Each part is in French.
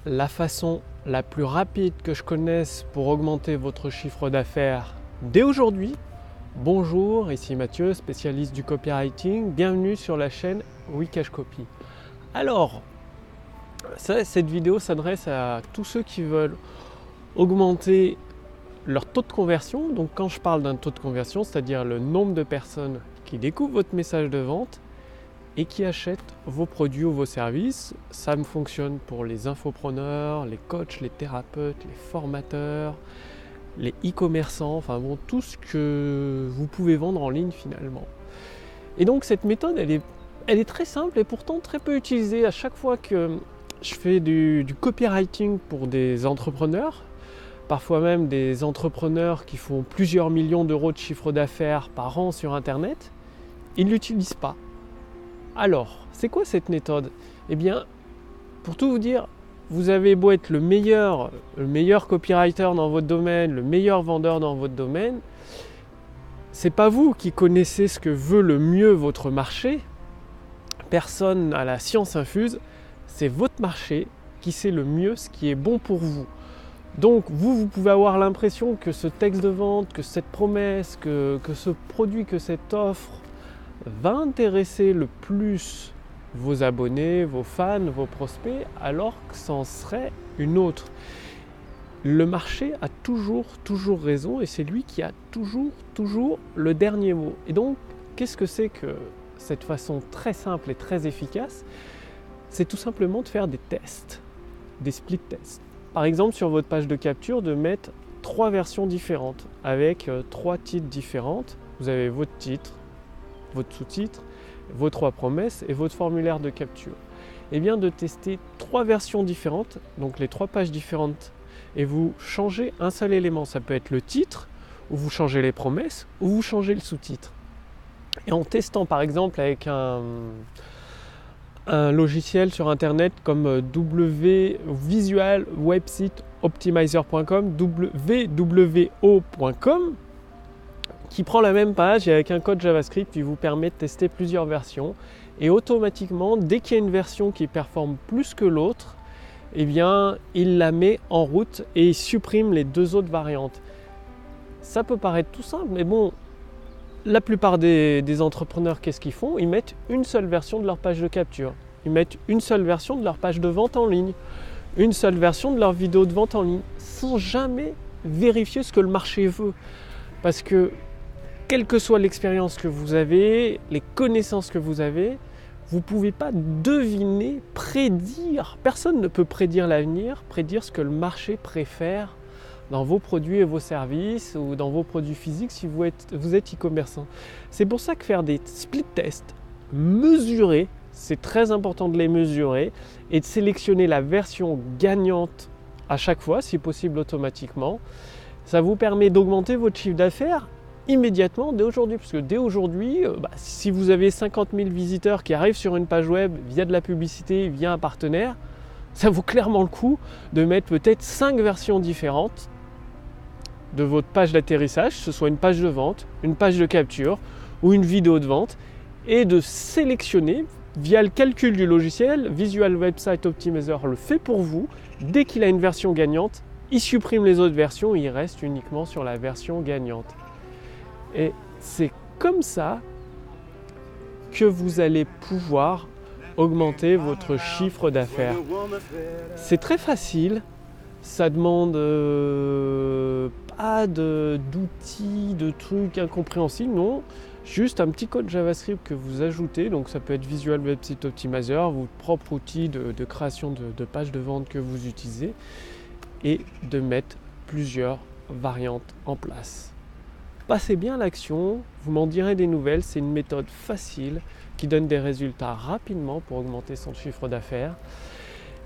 La façon la plus rapide que je connaisse pour augmenter votre chiffre d'affaires dès aujourd'hui. Bonjour, ici Mathieu, spécialiste du copywriting. Bienvenue sur la chaîne Wikash Copy. Alors, cette vidéo s'adresse à tous ceux qui veulent augmenter leur taux de conversion. Donc quand je parle d'un taux de conversion, c'est-à-dire le nombre de personnes qui découvrent votre message de vente et qui achètent vos produits ou vos services. Ça me fonctionne pour les infopreneurs, les coachs, les thérapeutes, les formateurs, les e-commerçants, enfin bon, tout ce que vous pouvez vendre en ligne finalement. Et donc cette méthode, elle est très simple et pourtant très peu utilisée. À chaque fois que je fais du copywriting pour des entrepreneurs, parfois même des entrepreneurs qui font plusieurs millions d'euros de chiffre d'affaires par an sur Internet, ils ne l'utilisent pas. Alors, c'est quoi cette méthode? Eh bien, pour tout vous dire, vous avez beau être le meilleur copywriter dans votre domaine, le meilleur vendeur dans votre domaine, c'est pas vous qui connaissez ce que veut le mieux votre marché. Personne n'a la science infuse, c'est votre marché qui sait le mieux ce qui est bon pour vous. Donc vous pouvez avoir l'impression que ce texte de vente, que cette promesse, que ce produit, que cette offre va intéresser le plus vos abonnés, vos fans, vos prospects, alors que c'en serait une autre. Le marché a toujours raison et c'est lui qui a toujours le dernier mot. Et donc, qu'est-ce que c'est que cette façon très simple et très efficace? C'est tout simplement de faire des tests, des split tests. Par exemple, sur votre page de capture, de mettre 3 versions différentes avec 3 titres différentes. Vous avez votre titre, votre sous-titre, vos 3 promesses et votre formulaire de capture. Et bien de tester 3 versions différentes, donc les 3 pages différentes, et vous changez un seul élément. Ça peut être le titre, ou vous changez les promesses, ou vous changez le sous-titre. Et en testant par exemple avec un logiciel sur internet comme visualwebsiteoptimizer.com, wwo.com, qui prend la même page et avec un code JavaScript qui vous permet de tester plusieurs versions. Et automatiquement, dès qu'il y a une version qui performe plus que l'autre, eh bien, il la met en route et il supprime les 2 autres variantes. Ça peut paraître tout simple, mais bon, la plupart des entrepreneurs, qu'est-ce qu'ils font? Ils mettent une seule version de leur page de capture. Ils mettent une seule version de leur page de vente en ligne. Une seule version de leur vidéo de vente en ligne, sans jamais vérifier ce que le marché veut. Parce que quelle que soit l'expérience que vous avez, les connaissances que vous avez, vous ne pouvez pas deviner, prédire. Personne ne peut prédire l'avenir, prédire ce que le marché préfère dans vos produits et vos services ou dans vos produits physiques si vous êtes e-commerçant. C'est pour ça que faire des split tests mesurés, c'est très important de les mesurer et de sélectionner la version gagnante à chaque fois, si possible automatiquement. Ça vous permet d'augmenter votre chiffre d'affaires immédiatement dès aujourd'hui, parce que dès aujourd'hui, si vous avez 50 000 visiteurs qui arrivent sur une page web via de la publicité, via un partenaire, ça vaut clairement le coup de mettre peut-être 5 versions différentes de votre page d'atterrissage, que ce soit une page de vente, une page de capture ou une vidéo de vente, et de sélectionner via le calcul du logiciel. Visual Website Optimizer le fait pour vous. Dès qu'il a une version gagnante, il supprime les autres versions et il reste uniquement sur la version gagnante. Et c'est comme ça que vous allez pouvoir augmenter votre chiffre d'affaires. C'est très facile, ça demande pas d'outils, de trucs incompréhensibles, non. Juste un petit code JavaScript que vous ajoutez, donc ça peut être Visual Website Optimizer, votre propre outil de création de pages de vente que vous utilisez, et de mettre plusieurs variantes en place. Passez bien à l'action, vous m'en direz des nouvelles, c'est une méthode facile qui donne des résultats rapidement pour augmenter son chiffre d'affaires.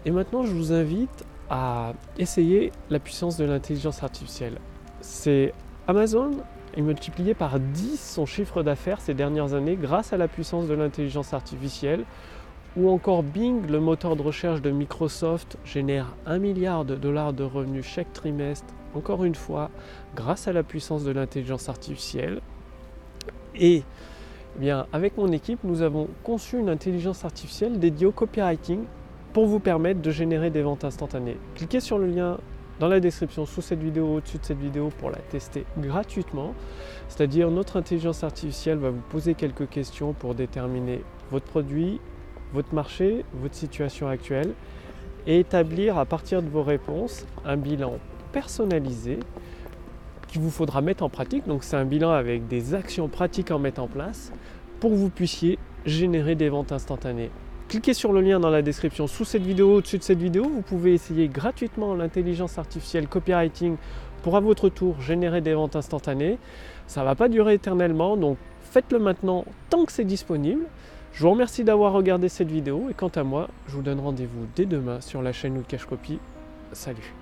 Et maintenant, je vous invite à essayer la puissance de l'intelligence artificielle. C'est Amazon a multiplié par 10 son chiffre d'affaires ces dernières années grâce à la puissance de l'intelligence artificielle. Ou encore Bing, le moteur de recherche de Microsoft, génère 1 milliard de dollars de revenus chaque trimestre, encore une fois, grâce à la puissance de l'intelligence artificielle. Et bien, avec mon équipe, nous avons conçu une intelligence artificielle dédiée au copywriting pour vous permettre de générer des ventes instantanées. Cliquez sur le lien dans la description sous cette vidéo, au-dessus de cette vidéo pour la tester gratuitement. C'est-à-dire notre intelligence artificielle va vous poser quelques questions pour déterminer votre produit, votre marché, votre situation actuelle et établir à partir de vos réponses un bilan personnalisé qu'il vous faudra mettre en pratique. Donc c'est un bilan avec des actions pratiques à mettre en place pour que vous puissiez générer des ventes instantanées. Cliquez sur le lien dans la description sous cette vidéo, au-dessus de cette vidéo. Vous pouvez essayer gratuitement l'intelligence artificielle copywriting pour à votre tour générer des ventes instantanées. Ça ne va pas durer éternellement, donc faites-le maintenant tant que c'est disponible. Je vous remercie d'avoir regardé cette vidéo et quant à moi, je vous donne rendez-vous dès demain sur la chaîne Outcache Copy. Salut!